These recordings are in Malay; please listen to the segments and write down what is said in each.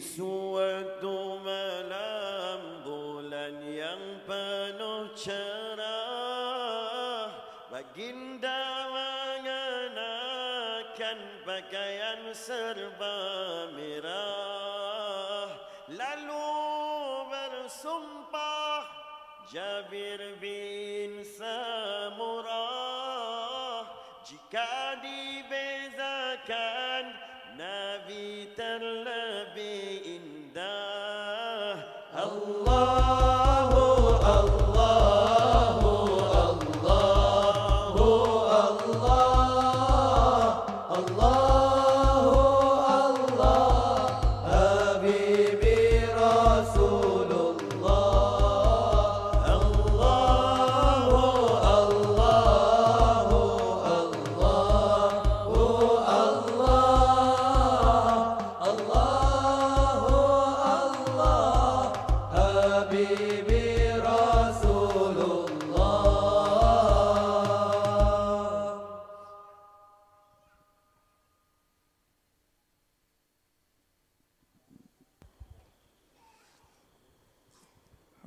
suatu malam bulan yang penuh cerah, baginda mengenakan pakaian serba merah, lalu bersumpah Jabir bin Samurah, jika dibezakan Nabi terlebih indah. Allahu Allahu Allahu Allah, Allahu Allah, Habibi Rasulullah. Allahu Allahu Allahu Allah, Habibi Rasulullah.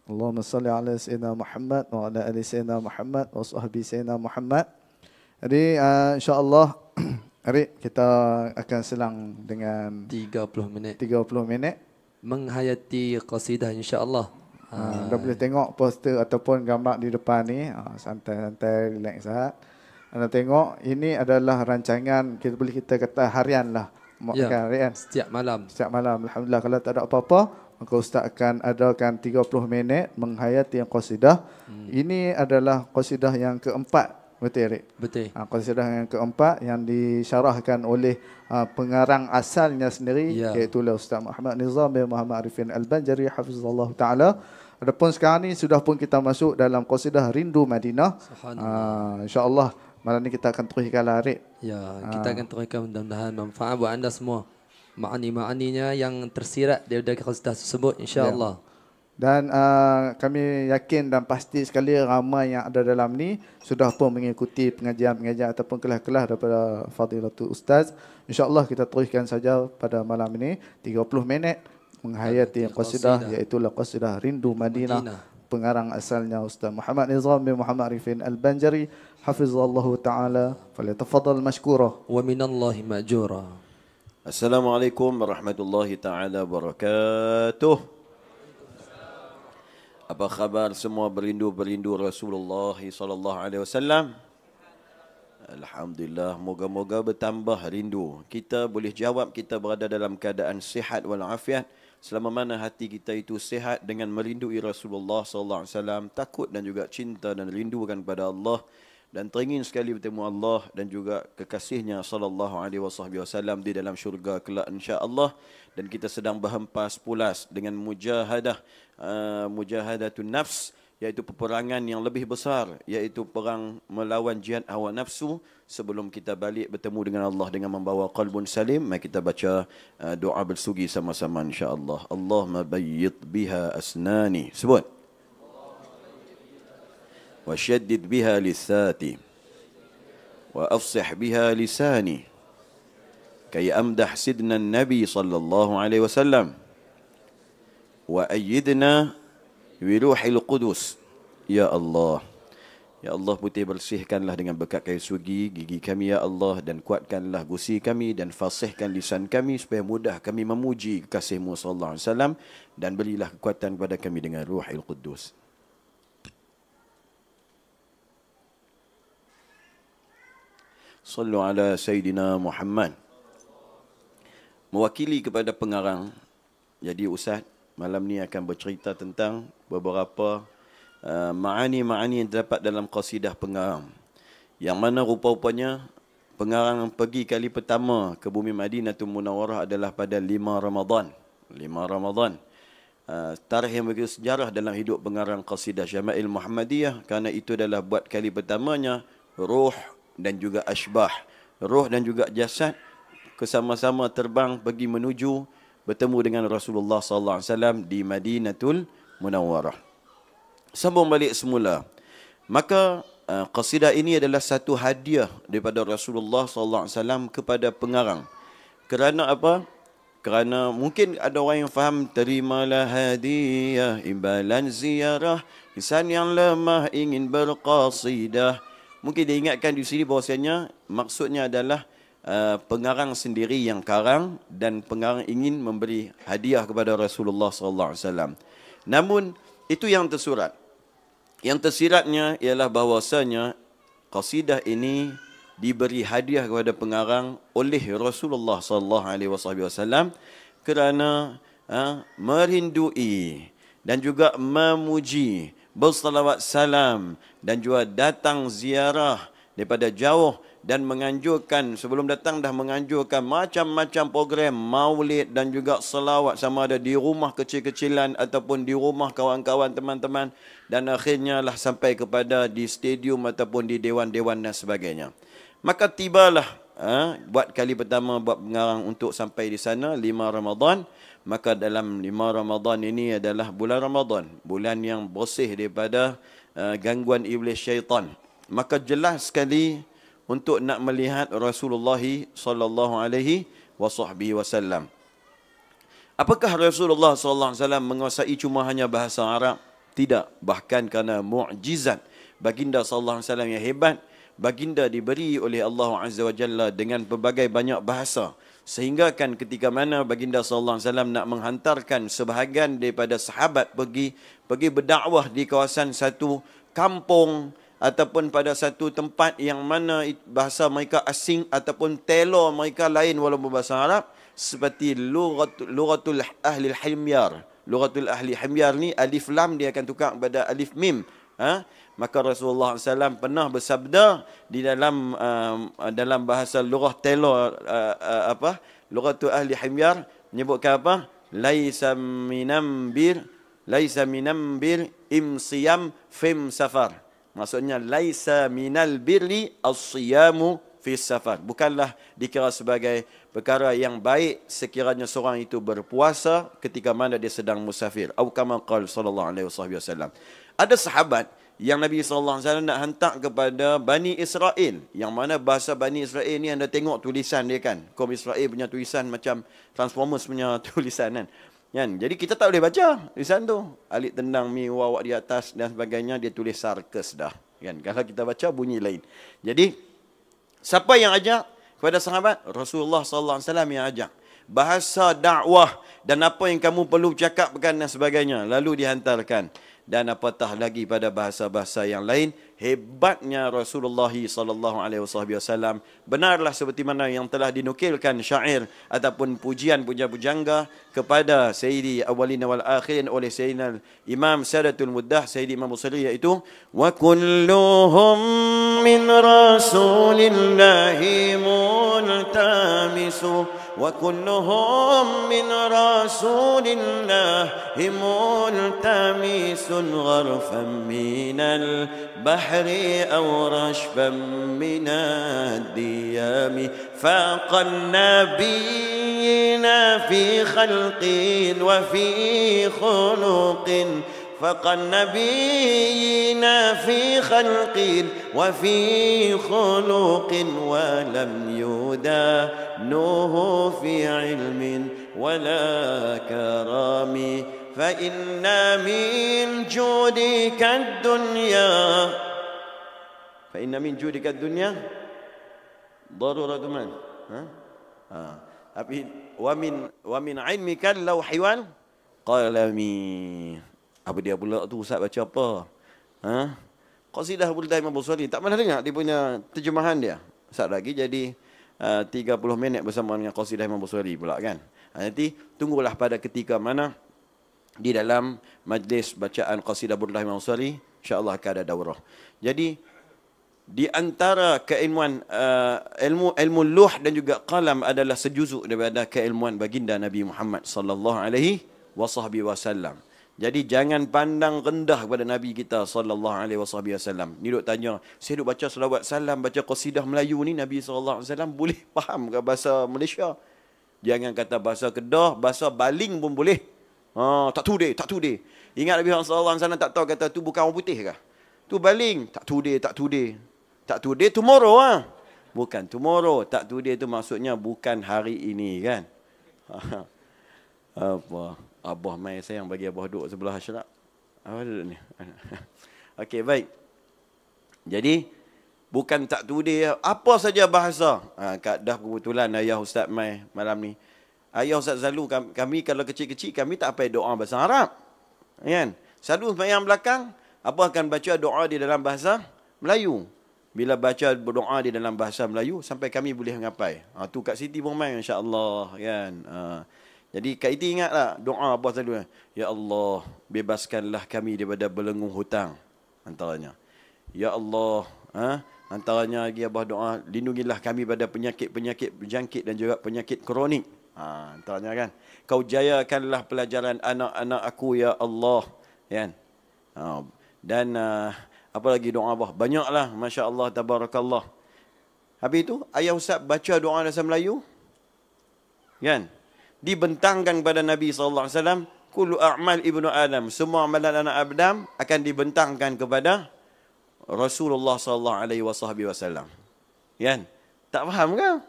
Allahumma salli ala Sayyidina Muhammad wa ala ali Sayyidina Muhammad wa sahbihi Sayyidina Muhammad. Jadi insyaAllah hari kita akan selang dengan 30 minit 30 minit menghayati qasidah insya-Allah. Dah boleh tengok poster ataupun gambar di depan ni. Santai-santai, relax sahaja. Anda tengok, ini adalah rancangan, kita kata harian lah. Ya, Harian. setiap malam. Setiap malam. Alhamdulillah, kalau tak ada apa-apa, maka Ustaz akan adakan 30 minit menghayati qasidah. Ini adalah qasidah yang keempat. Betul, Erik? Betul. Qasidah yang keempat yang disyarahkan oleh pengarang asalnya sendiri, Ya. iaitu Ustaz Muhammad Nizam bin Muhammad Arifin Al-Banjari hafizallahu taala. Adapun sekarang ni sudah pun kita masuk dalam qasidah Rindu Madinah. Insya-Allah malam ni kita akan teruskan Erik. Ya, kita akan teruskan, mudah-mudahan manfaat buat anda semua. Ma'ani-ma'aninya yang tersirat daripada qasidah tersebut insya-Allah. Dan kami yakin dan pasti sekali ramai yang ada dalam ni sudah pun mengikuti pengajian-pengajian ataupun kelas-kelas daripada Fadilatul Ustaz. InsyaAllah kita teruskan saja pada malam ini 30 minit menghayati qasidah, iaitu qasidah Rindu Madinah. Pengarang asalnya Ustaz Muhammad Nizam bin Muhammad Arifin Al-Banjari hafizallahu ta'ala. Falyatafaddal mashkura wa minallahi ma'jura. Assalamualaikum warahmatullahi taala wabarakatuh. Apa khabar semua berindu-berindu Rasulullah sallallahu alaihi wasallam? Alhamdulillah, moga-moga bertambah rindu. Kita boleh jawab kita berada dalam keadaan sihat wal afiat selama mana hati kita itu sihat dengan merindui Rasulullah sallallahu alaihi wasallam, takut dan juga cinta dan rindukan kepada Allah dan teringin sekali bertemu Allah dan juga kekasihnya sallallahu alaihi wasallam di dalam syurga kelak insya-Allah. Dan kita sedang berhempas pulas dengan mujahadatun nafs, iaitu peperangan yang lebih besar, iaitu perang melawan jihad hawa nafsu. Sebelum kita balik bertemu dengan Allah dengan membawa qalbun salim, mari kita baca doa bersugi sama-sama insya-Allah. Allahumma bayyid biha asnani. Sebut. وشدد بها لساتي وأفصح بها لساني كي أمدح سيدنا النبي صلى الله عليه وسلم وأيدنا بروح القدس. يا الله, ya Allah, putih bersihkanlah dengan berkat kayu sugi gigi kami ya Allah, dan kuatkanlah gusi kami dan fasihkan lisan kami supaya mudah kami memuji kekasihmu sallallahu alaihi wasallam, dan berilah kekuatan kepada kami dengan Ruhul Qudus. Sallu ala Sayyidina Muhammad. Mewakili kepada pengarang, jadi Ustaz malam ni akan bercerita tentang beberapa ma'ani-ma'ani yang terdapat dalam qasidah pengarang, yang mana rupa-rupanya pengarang pergi kali pertama ke bumi Madinatul Munawwarah adalah pada 5 Ramadan. Tarikh yang begitu sejarah dalam hidup pengarang qasidah Syama'il Muhammadiyah, kerana itu adalah buat kali pertamanya ruh dan juga asbah, roh dan juga jasad kesama-sama terbang pergi menuju bertemu dengan Rasulullah sallallahu alaihi wasallam di Madinatul Munawwarah. Sambung balik semula. Maka qasidah ini adalah satu hadiah daripada Rasulullah sallallahu alaihi wasallam kepada pengarang. Kerana apa? Kerana mungkin ada orang yang faham, terimalah hadiah imbalan ziarah insan yang lemah ingin berqasidah. Mungkin dia ingatkan di sini bahawasanya maksudnya adalah pengarang sendiri yang karang dan pengarang ingin memberi hadiah kepada Rasulullah sallallahu alaihi wasallam. Namun itu yang tersurat. Yang tersiratnya ialah bahawasanya qasidah ini diberi hadiah kepada pengarang oleh Rasulullah sallallahu alaihi wasallam kerana merindui dan juga memuji, bersalawat salam dan juga datang ziarah daripada jauh dan menganjurkan, sebelum datang dah menganjurkan macam-macam program maulid dan juga selawat, sama ada di rumah kecil-kecilan ataupun di rumah kawan-kawan teman-teman, dan akhirnya lah sampai kepada di stadium ataupun di dewan-dewan dan sebagainya. Maka tibalah buat kali pertama buat pengarang untuk sampai di sana 5 Ramadan. Maka dalam 5 Ramadan ini adalah bulan Ramadan, bulan yang bersih daripada gangguan iblis syaitan. Maka jelas sekali untuk nak melihat Rasulullah sallallahu alaihi wasallam. Apakah Rasulullah sallallahu alaihi wasallam menguasai cuma hanya bahasa Arab? Tidak, bahkan kerana mukjizat baginda sallallahu alaihi wasallam yang hebat, baginda diberi oleh Allah Azza wa Jalla dengan pelbagai banyak bahasa, sehingga kan ketika mana baginda sallallahu alaihi wasallam nak menghantarkan sebahagian daripada sahabat pergi berdakwah di kawasan satu kampung ataupun pada satu tempat yang mana bahasa mereka asing ataupun telo mereka lain walaupun bahasa Arab, seperti lughatul ahli himyar. Lughatul ahli himyar ni alif lam dia akan tukar kepada alif mim. Maka Rasulullah SAW pernah bersabda di dalam bahasa lughah telo lughatul ahli himyar menyebutkan apa? Laisa minam bir imsiyam fim safar. Maksudnya laisa minal birri as-siyamu fi safar. Bukanlah dikira sebagai perkara yang baik sekiranya seorang itu berpuasa ketika mana dia sedang musafir. Atau kama qala sallallahu alaihi wasallam. Ada sahabat yang Nabi sallallahu alaihi wasallam nak hantar kepada Bani Israel, yang mana bahasa Bani Israel ni anda tengok tulisan dia kan. Kaum Israel punya tulisan macam Transformers punya tulisan kan. Jadi kita tak boleh baca tulisan tu. Alik tendang mi wawak di atas dan sebagainya, dia tulis sarkas dah. Kan? Kalau kita baca bunyi lain. Jadi siapa yang ajak kepada sahabat? Rasulullah sallallahu alaihi wasallam yang ajak. Bahasa dakwah dan apa yang kamu perlu cakapkan dan sebagainya lalu dihantarkan. Dan apatah lagi pada bahasa-bahasa yang lain, hebatnya Rasulullah sallallahu alaihi wasallam. Benarlah seperti mana yang telah dinukilkan syair ataupun pujian-pujian pujangga kepada Sayyidi Awwalin wal Akhirin oleh Sayyidina Imam Sadatul Muddah Sayyidi Imam Busiri, iaitu wa kulluhum min rasulillahi multamisu wa kulluhum min rasulillahi multamisun gharfan minal bahri aw rashfan minad diyami faqan nabiyina fi khalqin wa fi khuluqin فقد نبينا في خلق وفي خلق ولم يدانوه في علم ولا كرم فإن من جودك الدنيا ضرورة من ومن علمك اللوح والقلم. Apa dia pula tu, Ustaz baca apa? Qasidah Buldah Imam Busiri. Tak pernah dengar dia punya terjemahan dia. Ustaz lagi jadi 30 minit bersama dengan Qasidah Imam Busiri pula kan. Nanti tunggulah pada ketika mana di dalam majlis bacaan Qasidah Buldah Imam Busiri, insya-Allah akan ada daurah. Jadi di antara keilmuan ilmu luh dan juga qalam adalah sejuzuk daripada keilmuan baginda Nabi Muhammad sallallahu alaihi wasallam. Jadi jangan pandang rendah kepada Nabi kita sallallahu alaihi wasallam. Ni duk tanya, saya duk baca selawat salam, baca qasidah Melayu ni, Nabi sallallahu alaihi wasallam boleh faham ke bahasa Malaysia? Jangan kata bahasa Kedah, bahasa Baling pun boleh. Tak tudeh. Ingat Nabi sallallahu alaihi wasallam tak tahu kata tu bukan orang putih ke? Tu Baling, tak tudeh. Tak tudeh tomorrow Bukan tomorrow, tak tudeh tu maksudnya bukan hari ini kan. Apa? Abah mai sayang bagi abah duduk sebelah Ashraf. Apa duduk ni? Okey, baik. Jadi, bukan tak tudih. Apa saja bahasa. Dah kebetulan ayah Ustaz mai malam ni. Ayah Ustaz selalu kami kalau kecil-kecil, kami tak payah doa bahasa Arab. Kan? Selalu yang belakang, apa akan baca doa di dalam bahasa Melayu. Bila baca doa di dalam bahasa Melayu, sampai kami boleh ngapai. Tu Kak Siti pun main, insya-Allah. Kan? Jadi Kak Iti ingatlah doa apa selalu. Ya Allah, bebaskanlah kami daripada belenggu hutang. Antaranya. Ya Allah, antaranya lagi abah doa, lindungilah kami pada penyakit-penyakit berjangkit dan juga penyakit kronik. Antaranya kan. Kau jayakanlah pelajaran anak-anak aku ya Allah. Kan? Dan apa lagi doa abah? Banyaklah, masya-Allah, tabarakallah. Habis itu ayah Ustaz baca doa bahasa Melayu. Kan? Dibentangkan kepada Nabi sallallahu alaihi wasallam, kullu a'mal ibnu Adam, semua amalan anak Adam akan dibentangkan kepada Rasulullah sallallahu alaihi wasallam. Kan? Tak faham ke?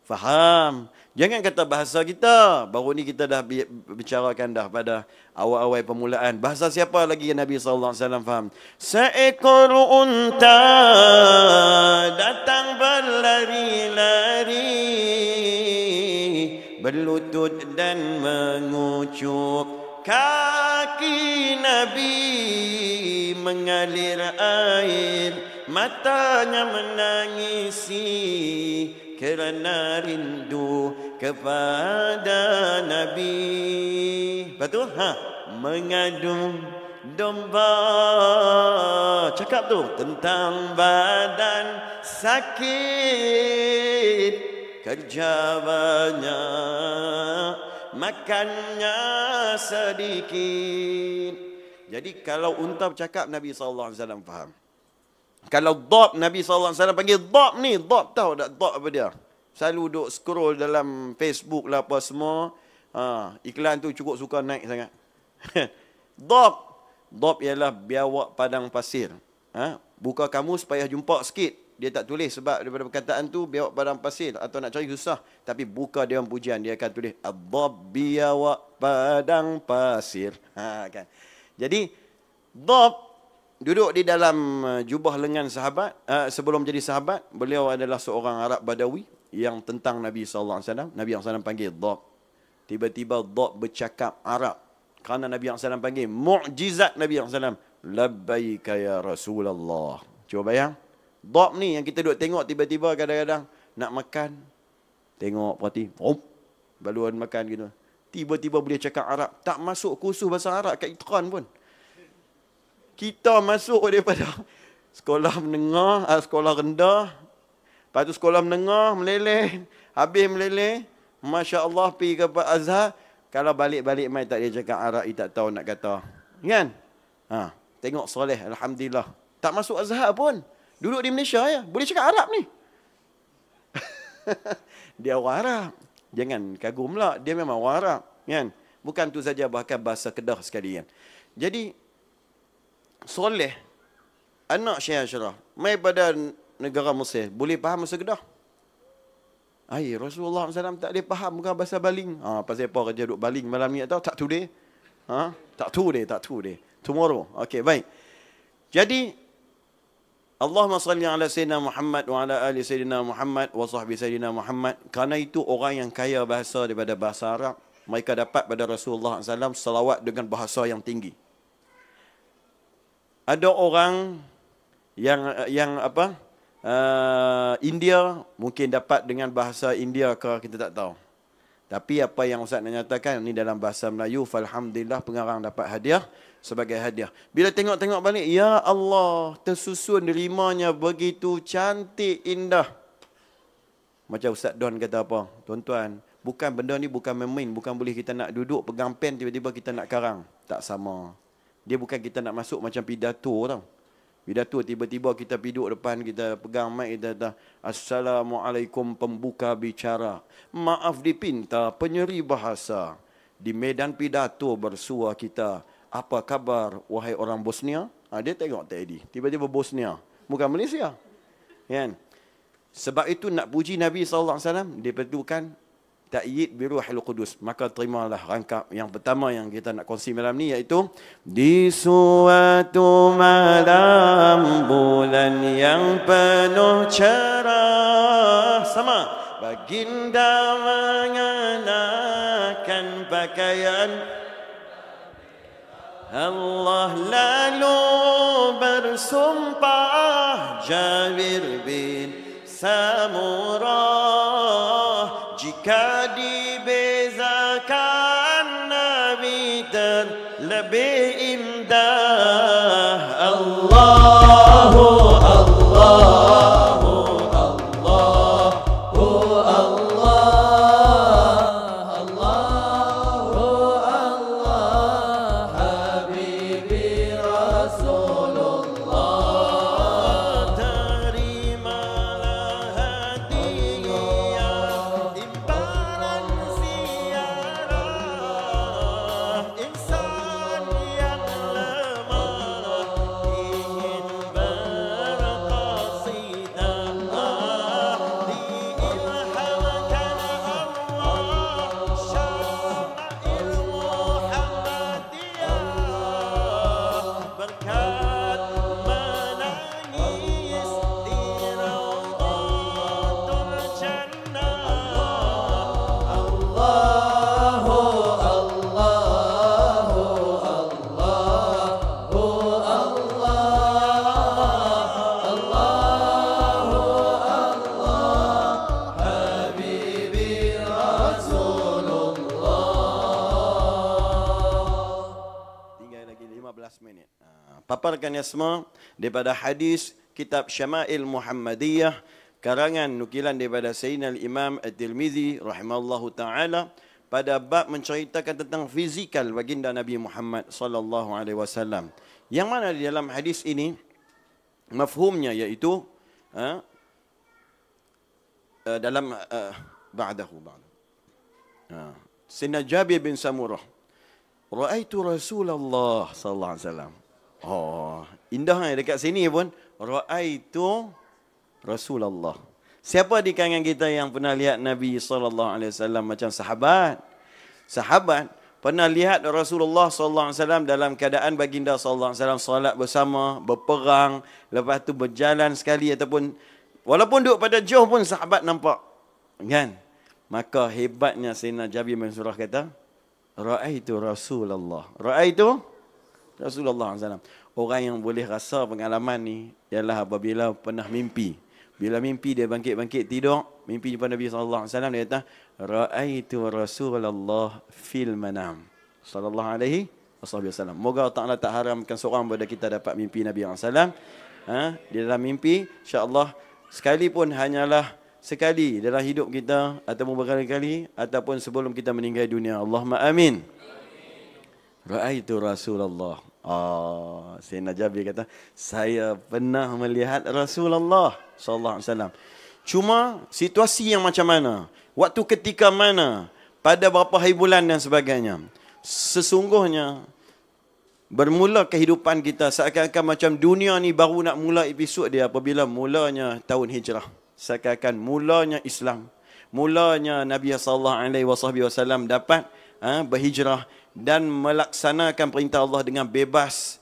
Faham. Jangan kata bahasa kita. Baru ni kita dah bicarakan dah pada awal-awal permulaan. Bahasa siapa lagi yang Nabi sallallahu alaihi wasallam faham? Seekor unta datang berlari-lari, berlutut dan mengucup, kaki Nabi mengalir air, matanya menangisi kerana rindu kepada Nabi. Betul? Mengadu domba. Cakap tu tentang badan sakit, kerja banyak, makannya sedikit. Jadi kalau unta bercakap, Nabi SAW faham. Kalau dhab, Nabi SAW panggil dhab ni. Dhab tahu tak dhab apa dia? Selalu duk scroll dalam Facebook lah apa semua. Iklan tu cukup suka naik sangat. Dhab. Dhab ialah biawak padang pasir. Buka kamus payah jumpa sikit. Dia tak tulis sebab daripada perkataan tu biawak padang pasir. Atau nak cari susah. Tapi buka dia pujian. Dia akan tulis dhab biawak padang pasir. Kan? Jadi dhab duduk di dalam jubah lengan sahabat. Sebelum jadi sahabat, beliau adalah seorang Arab Badawi yang tentang Nabi SAW. Nabi SAW panggil dhab. Tiba-tiba dhab bercakap Arab. Kerana Nabi SAW panggil. Mu'jizat Nabi SAW. Labbaika ya Rasulullah. Cuba bayang. Dhab ni yang kita duduk tengok tiba-tiba kadang-kadang nak makan. Tengok perhati. Baluan makan gitu. Tiba-tiba boleh cakap Arab. Tak masuk kursus bahasa Arab kat Itqan pun. Kita masuk daripada sekolah menengah, sekolah rendah. Lepas tu sekolah menengah, meleleh. Habis meleleh. Masya Allah pergi ke Azhar. Kalau balik-balik mai tak dia cakap Arab, dia tak tahu nak kata. Kan? Tengok soleh, Alhamdulillah. Tak masuk Azhar pun. Duduk di Malaysia ya. Boleh cakap Arab ni. Dia orang Arab. Jangan kagumlah. Dia memang orang Arab. Kan? Bukan tu saja, bahkan bahasa Kedah sekali. Kan? Jadi, soleh, anak Syekh Ashraf, mai pada negara Mesir, boleh faham bahasa Kedah? Rasulullah SAW tak boleh faham bukan bahasa baling. Pasal apa kerja duduk baling malam ni tak today? Tak today. Tomorrow. Okey, baik. Jadi, Allahumma salli ala Sayyidina Muhammad wa ala ali Sayyidina Muhammad wa sahbihi Sayyidina Muhammad. Kerana itu orang yang kaya bahasa daripada bahasa Arab, mereka dapat pada Rasulullah SAW salawat dengan bahasa yang tinggi. Ada orang yang apa? India mungkin dapat dengan bahasa India ke kita tak tahu. Tapi apa yang Ustaz nak nyatakan ni dalam bahasa Melayu, alhamdulillah pengarang dapat hadiah sebagai hadiah. Bila tengok-tengok balik, ya Allah, tersusun rimanya begitu cantik indah. Macam Ustaz Don kata apa? Tuan-tuan, bukan benda ni bukan main-main, bukan boleh kita nak duduk pegang pen tiba-tiba kita nak karang. Tak sama. Dia bukan kita nak masuk macam pidato tau. Pidato tiba-tiba kita duduk depan, kita pegang mic, kita kata Assalamualaikum pembuka bicara. Maaf dipinta penyeri bahasa. Di medan pidato bersua kita. Apa kabar wahai orang Bosnia? Dia tengok tadi. Tiba-tiba Bosnia. Bukan Malaysia. Kan? Sebab itu nak puji Nabi SAW, dia perlukan ta'yid bi Ruhil Qudus. Maka terimalah rangkap yang pertama yang kita nak kongsi malam ni, iaitu di suatu malam bulan yang penuh cerah, sama baginda mengenakan pakaian Allah, lalu bersumpah Jabir bin Samurah, jika dibezakan Nabi terlebih indah. Allahu Allahu Allahu Allah Allahu Allah Habibi Rasulullah, terimalah hadiah imbalan ziarah insan yang lemah ingin berqasidah, diilhamkan Allah syama'il Muhammadiyah, berkat menangis di Raudhatul Jannah. Allahu Allahu Allahu Allahu Allah Habibi Rasulullah. Tinggal lagi 15 minit. Paparkan ya semua daripada hadis kitab Syama'il Muhammadiyah karangan nukilan daripada Sayyidina Imam At-Tirmizi rahimallahu taala, pada bab menceritakan tentang fizikal baginda Nabi Muhammad sallallahu alaihi wasallam, yang mana di dalam hadis ini mafhumnya iaitu dalam ba'dahu Sayyidina Jabir bin Samurah, ra'aitu Rasulullah sallallahu alaihi wasallam. Oh, indahnya dekat sini pun ra'aitu Rasulullah. Siapa di kalangan kita yang pernah lihat Nabi sallallahu alaihi wasallam macam sahabat? Sahabat pernah lihat Rasulullah sallallahu alaihi wasallam dalam keadaan baginda sallallahu alaihi wasallam solat bersama, berperang, lepas tu berjalan sekali, ataupun walaupun duduk pada jauh pun sahabat nampak. Kan? Maka hebatnya Sayyidina Jabir bin Samurah kata, ra'aitu Rasulullah. Ra'aitu Rasulullah SAW. Orang yang boleh rasa pengalaman ni ialah apabila pernah mimpi. Bila mimpi dia bangkit-bangkit tidur, mimpi jumpa Nabi SAW, dia kata, ra'aitu Rasulullah fil manam. Sallallahu alaihi wasallam. Moga Allah Ta'ala tak haramkan seorang pada kita dapat mimpi Nabi SAW. Di dalam mimpi, insya-Allah, sekalipun hanyalah sekali dalam hidup kita, ataupun berkali-kali, ataupun sebelum kita meninggal dunia. Allahumma amin. Ra'aitu Rasulullah. Sayyidina Jabir kata, saya pernah melihat Rasulullah sallallahu alaihi wasallam. Cuma situasi yang macam mana, waktu ketika mana, pada berapa hari bulan dan sebagainya. Sesungguhnya bermula kehidupan kita seakan-akan macam dunia ni baru nak mula episod dia apabila mulanya tahun hijrah. Seakan-akan mulanya Islam, mulanya Nabi sallallahu alaihi wasallam dapat berhijrah dan melaksanakan perintah Allah dengan bebas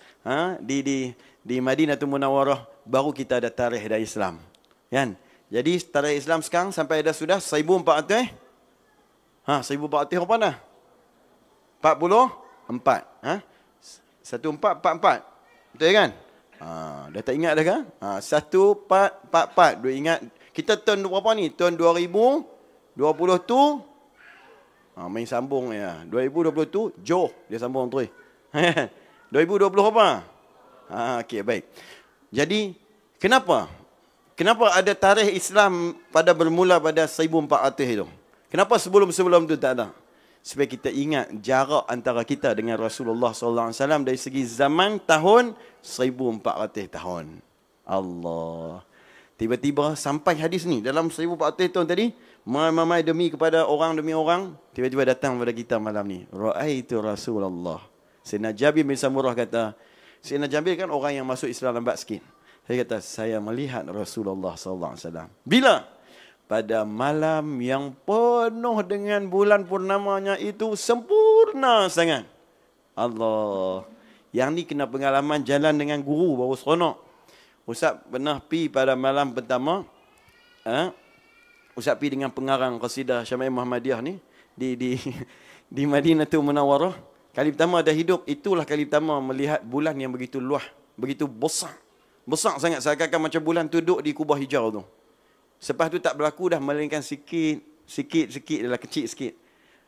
di Madinatul Munawwarah, baru kita ada tarikh dari Islam. Kan? Jadi tarikh Islam sekarang sampai dah sudah 1400 1400 apa dah? 44 1444. Betul kan? Dah tak ingat dah kan? 1444. Duk ingat kita tahun berapa ni? Tahun 2020 tu main sambung ya. 2020 tu Johor dia sambung terus. 2020 apa? Okey, baik. Jadi kenapa? Kenapa ada tarikh Islam pada bermula pada 1400 itu? Kenapa sebelum-sebelum tu tak ada? Supaya kita ingat jarak antara kita dengan Rasulullah sallallahu alaihi wasallam dari segi zaman tahun 1400 tahun. Allah. Tiba-tiba sampai hadis ni dalam 1400 tahun tadi, mamai demi kepada orang demi orang, tiba-tiba datang kepada kita malam ni. Ra'aitu Rasulullah. Sayyidina Jabir bin Samurah kata, Sayyidina Jabir kan orang yang masuk Islam lambat sikit. Saya kata, saya melihat Rasulullah sallallahu alaihi wasallam. Bila? pada malam yang penuh dengan bulan purnamanya itu sempurna sangat. Allah. Yang ni kena pengalaman jalan dengan guru baru seronok. Ustaz pernah pi pada malam pertama. Ustaz pi dengan pengarang qasidah Syama'il Muhammadiyah ni di Madinatul Munawwarah. Kali pertama dah hidup, itulah kali pertama melihat bulan yang begitu luas, begitu besar. Besar sangat, seakan-akan macam bulan tu duduk di kubah hijau tu. Selepas tu tak berlaku dah, melainkan sikit, adalah kecil sikit.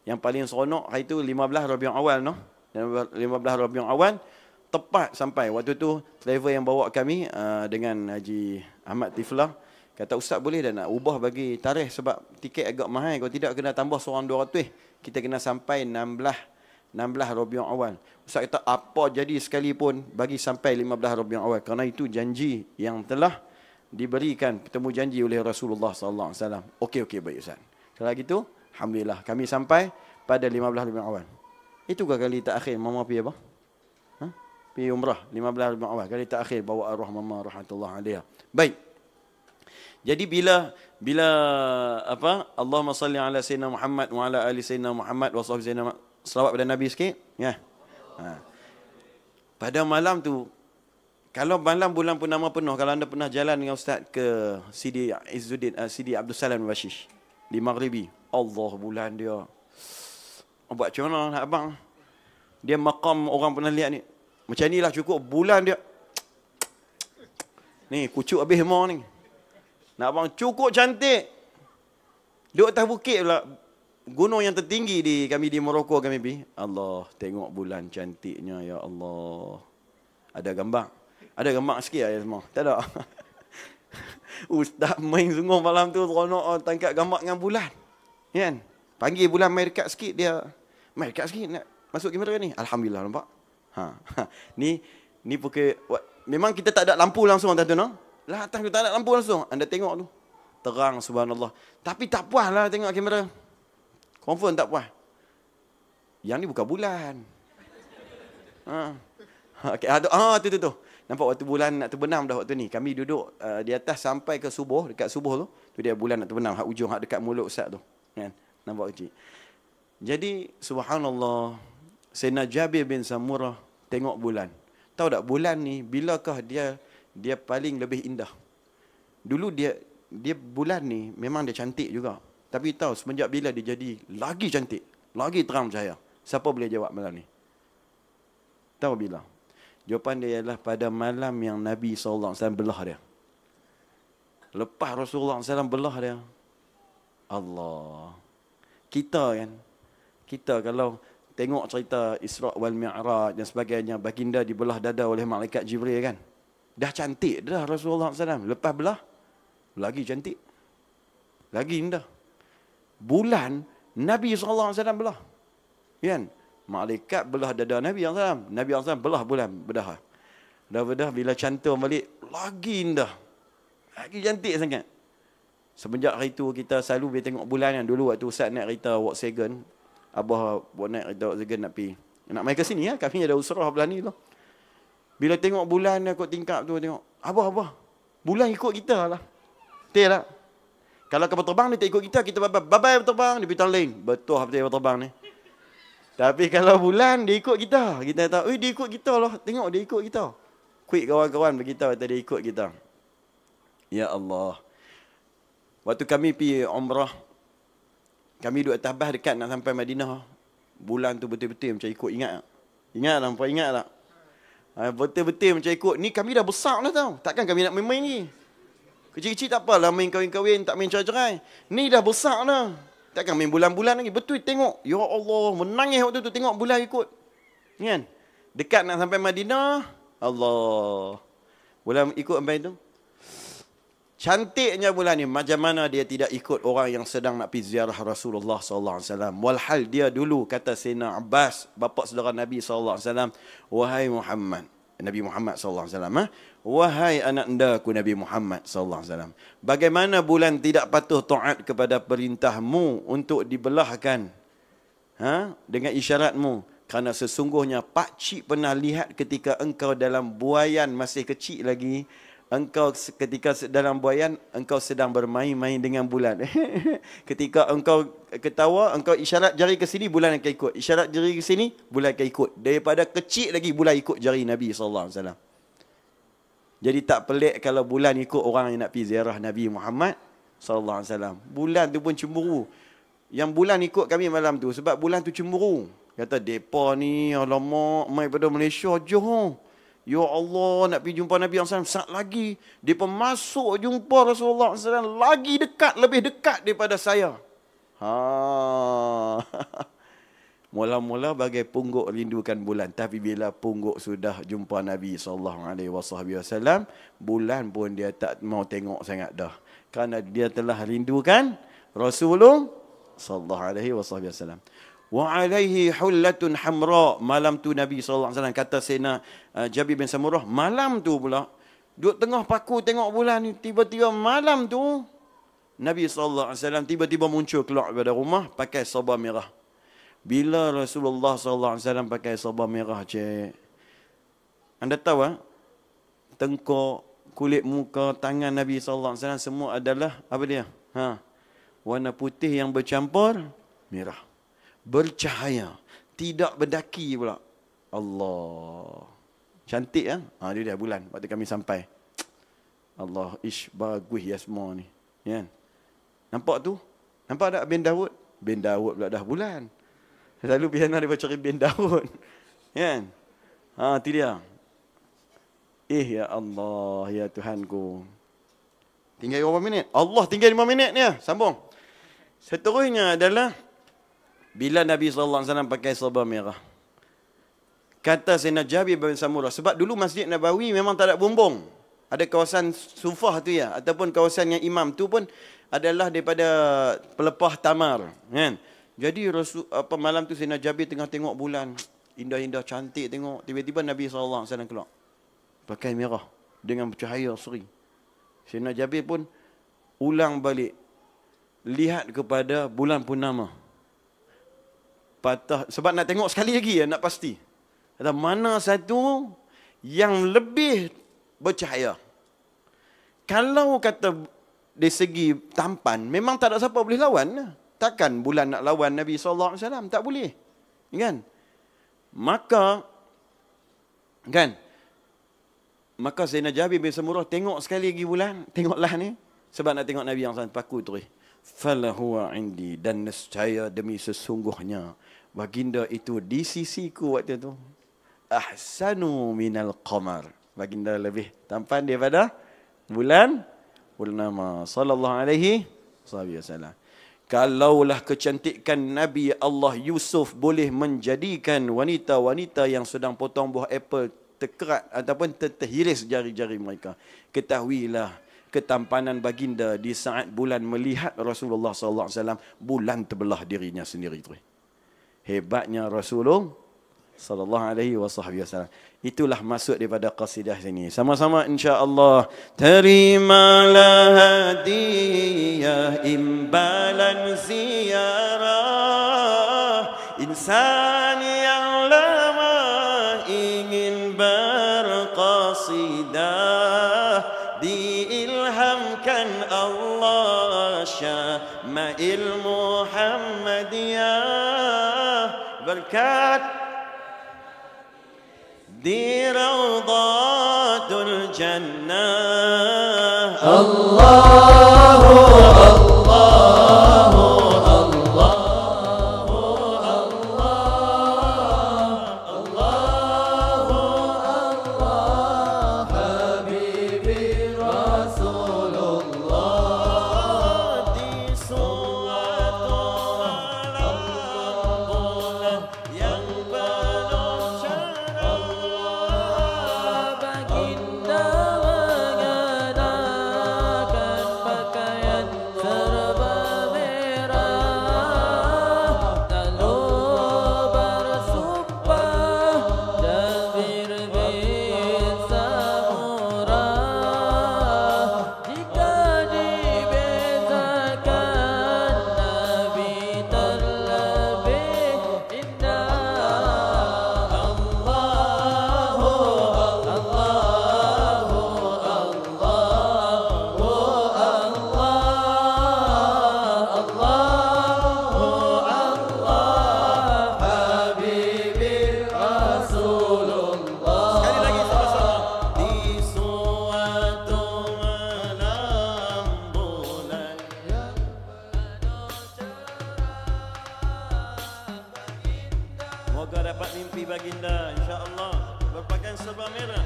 Yang paling seronok hari tu 15 Rabiul Awal, no? 15 Rabiul Awal, tepat sampai. Waktu tu, driver yang bawa kami dengan Haji Ahmad Tiflah, kata, Ustaz boleh dah nak ubah bagi tarikh sebab tiket agak mahal. Kalau tidak, kena tambah seorang 200. Kita kena sampai 16 Rabiul Awal. Ustaz kata, apa jadi sekalipun bagi sampai 15 Rabiul Awal. Kerana itu janji yang telah diberikan, bertemu janji oleh Rasulullah SAW. Okey, baik Ustaz. Kalau gitu, alhamdulillah kami sampai pada 15 Rabiul Awal. Itu ke kali terakhir mama pergi apa? Pergi umrah 15 Rabiul Awal. Kali terakhir bawa arwah mama rahmatullah alaiha. Baik. Jadi bila apa? Allahumma salli ala sayyidina Muhammad wa ala ali sayyidina Muhammad wa sahbihi sayyidina Muhammad. Selawat pada Nabi sikit, ya. Pada malam tu, kalau malam bulan purnama penuh, kalau anda pernah jalan dengan Ustaz ke Sidi Izzuddin, Sidi Abdul Salam Bashish di Maghribi, Allah bulan dia. Buat macam mana nak abang? Dia maqam orang pernah lihat ni. Macam inilah cukup bulan dia. Ni kucuk habis mau ni. Nak abang cukup cantik. Duduk atas bukit pula. Gunung yang tertinggi di Morocco kami pergi. Allah, tengok bulan cantiknya ya Allah. Ada gambar. Ada gambar sikit ya semua. Tak ada. Ustaz main sungguh malam tu seronok tangkap gambar dengan bulan. Kan? Panggil bulan mai dekat sikit dia. Mai dekat sikit nak masuk kamera ni. Alhamdulillah nampak. Ni pukul memang kita tak ada lampu langsung tuan-tuan no. Lah atas tu tak ada lampu langsung. Anda tengok tu. Terang subhanallah. Tapi tak puaslah tengok kamera. Confirm tak puas. Yang ni bukan bulan. Okay, tu. Nampak waktu bulan nak terbenam dah waktu ni. Kami duduk di atas sampai ke subuh, dekat subuh tu. Tu dia bulan nak terbenam, hak ujung, hak dekat mulut Ustaz tu. Kan? Nampak kecil. Jadi, subhanallah, Sayyidina Jabir bin Samurah tengok bulan. Tahu tak bulan ni, bilakah dia paling lebih indah? Dulu dia bulan ni memang dia cantik juga. Tapi tahu semenjak bila dia jadi lagi cantik, lagi terang cahaya. Siapa boleh jawab malam ni? Tahu bila? Jawapan dia ialah pada malam yang Nabi SAW belah dia. Lepas Rasulullah SAW belah dia. Allah. Kita kalau tengok cerita Isra' wal Mi'raj dan sebagainya, baginda dibelah dada oleh malaikat Jibril kan. Dah cantik dah Rasulullah SAW. Lepas belah, lagi cantik. Lagi indah. Bulan, Nabi SAW belah. Kan? Malaikat belah dada Nabi SAW. Nabi SAW belah bulan. Bedah. Dah bedah, bila cantum balik, lagi indah. Lagi cantik sangat. Semenjak hari tu, kita selalu boleh tengok bulan kan. Dulu waktu Ustaz naik kereta Volkswagen, Abah buat naik kereta Volkswagen nak pergi. Nak main ke sini ya. Kami ada usrah belah ni tu. Bila tengok bulan kot tingkap tu, tengok. Abah. Bulan ikut kita lah. Betul tak? Kalau kapal terbang dia tak ikut kita bye-bye terbang, dia pergi tahun lain. Betul kapal terbang ni. Tapi kalau bulan, dia ikut kita. Kita tahu, dia ikut kita lah. Tengok, dia ikut kita. Quick kawan-kawan beritahu kata dia ikut kita. Ya Allah. Waktu kami pergi umrah, kami duduk atas bas dekat nak sampai Madinah. Bulan tu betul-betul macam ikut, ingat tak? Ingat tak? Betul-betul macam ikut. Ni kami dah besar lah tau. Takkan kami nak main-main ni. Kecil-kecil tak apalah, main kahwin-kahwin, tak main cerai-cerai. Ni dah besar lah. Takkan main bulan-bulan lagi. Betul tengok. Ya Allah, menangis waktu tu tengok bulan ikut. Kan? Dekat nak sampai Madinah. Allah. Bulan ikut sampai tu. Cantiknya bulan ni. Macam mana dia tidak ikut orang yang sedang nak pergi ziarah Rasulullah SAW. Walhal dia dulu kata Sayyidina Abbas, bapa saudara Nabi SAW. Wahai Muhammad. Nabi Muhammad SAW. Wahai anak endaku Nabi Muhammad SAW. Bagaimana bulan tidak patuh taat kepada perintahmu untuk dibelahkan dengan isyaratmu. Kerana sesungguhnya pakcik pernah lihat ketika engkau dalam buayan masih kecil lagi. engkau ketika dalam buaian, engkau sedang bermain-main dengan bulan. Ketika engkau ketawa, engkau isyarat jari ke sini, bulan akan ikut. Isyarat jari ke sini, bulan akan ikut. Daripada kecil lagi, bulan ikut jari Nabi SAW. Jadi tak pelik kalau bulan ikut orang yang nak pergi ziarah Nabi Muhammad SAW. Bulan tu pun cemburu. Yang bulan ikut kami malam tu, sebab bulan tu cemburu. Kata, mereka ni, alamak, mai pada Malaysia, jom. Ya Allah, nak pergi jumpa Nabi SAW. Saat lagi, mereka masuk jumpa Rasulullah SAW. Lagi dekat, lebih dekat daripada saya. Mula-mula bagai pungguk rindukan bulan. Tapi bila pungguk sudah jumpa Nabi SAW, bulan pun dia tak mau tengok sangat dah. Kerana dia telah rindukan Rasulullah SAW. Wa alaihi hullatun hamra. Malam tu Nabi SAW kata Sayyidina Jabir bin Samurah, malam tu pula duduk tengah paku tengok bulan ni, tiba-tiba malam tu Nabi SAW tiba-tiba muncul keluar daripada rumah pakai sabah merah. Bila Rasulullah SAW pakai sabah merah, cik, anda tahu tengkok, kulit muka, tangan Nabi SAW semua adalah apa dia? Warna putih yang bercampur merah. Bercahaya, tidak berdaki pula. Allah, cantik ya. Dia bulan waktu kami sampai. Allah, bagus ya semua ni. Kan? Nampak tu? Nampak tak bin Daud? Bin Daud pula dah bulan. Selalu biasa dia cari bin Daud. Kan? Tu dia. Ya Allah, ya Tuhanku. Tinggal berapa minit? Allah, tinggal 5 minit ni. Sambung. Seterusnya adalah bila Nabi SAW pakai sabah merah. Kata Sayyidina Jabir bin Samurah, sebab dulu Masjid Nabawi memang tak ada bumbung. Ada kawasan sufah tu ya, ataupun kawasan yang imam tu pun adalah daripada pelepah tamar. Kan? Jadi malam tu Sayyidina Jabir tengah tengok bulan. Indah-indah, cantik tengok. Tiba-tiba Nabi SAW keluar. Pakai merah dengan cahaya seri. Sayyidina Jabir pun ulang balik. Lihat kepada bulan purnama. Patah, sebab nak tengok sekali lagi nak pasti. Kata, mana satu yang lebih bercahaya. Kalau kata dari segi tampan, memang tak ada siapa boleh lawan. Takkan bulan nak lawan Nabi SAW? Tak boleh. Kan? Maka Sayyidina Jabir bin Samurah tengok sekali lagi bulan. Tengoklah ni. Sebab nak tengok Nabi SAW paku terus. Falahuwa indi, dan nescaya demi sesungguhnya baginda itu di sisiku waktu itu ahsanu minal qamar. Baginda lebih tampan daripada bulan purnama sallallahu alaihi wasallam. Kalaulah kecantikan Nabi Allah Yusuf boleh menjadikan wanita-wanita yang sedang potong buah apple terkerat ataupun terhiris jari-jari mereka, ketahuilah ketampanan baginda di saat bulan melihat Rasulullah SAW, bulan terbelah dirinya sendiri. Hebatnya Rasulullah sallallahu alaihi wasallam. Itulah maksud daripada qasidah sini. Sama-sama insya-Allah. Terimalah hadiah imbalan ziarah insan yang lama ingin berqasidah, diilhamkan Allah syama'il Muhammadiyah, berkat di Rawdatul Jannah. Allahu Allahu Allahu Allah Allah Habibi Rasulullah di suatu bulan yang penuh syaraf. Baginda mengenakan pakaian Semoga dapat mimpi baginda, insya-Allah berpakaian serba merah.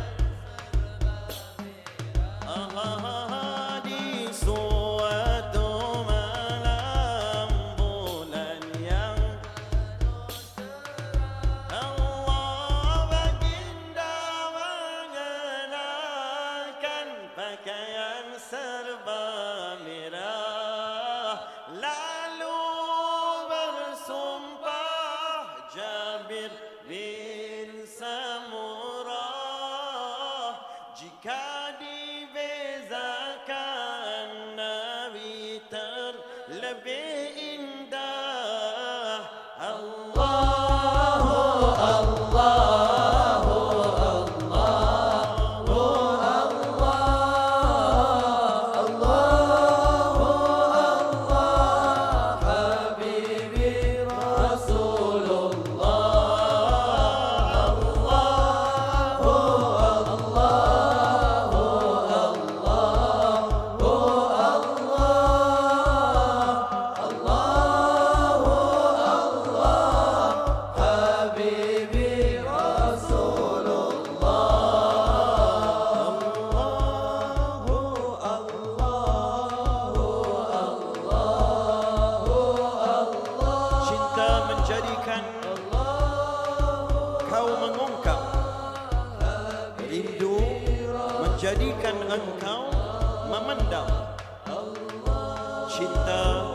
Di suatu malam bulan yang Allah baginda mengenakan pakaian serba merah, lalu bersumpah Jabir bin Samurah, jika dibezakan Nabi terlebih indah. Kau mengungkap rindu, menjadikan engkau memendam. Cinta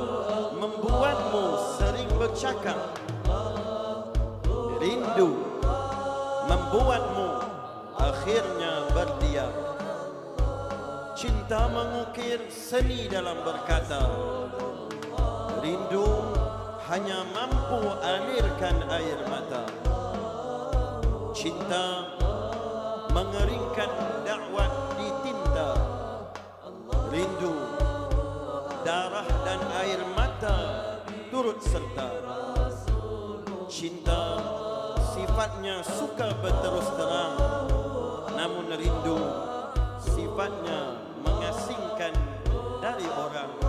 membuatmu sering bercakap, rindu membuatmu akhirnya berdiam. Cinta mengukir seni dalam berkata, rindu hanya mampu alirkan air mata. Cinta mengeringkan dakwat di tinta. Rindu, darah dan air mata turut serta. Cinta sifatnya suka berterus terang, namun rindu sifatnya mengasingkan dari orang.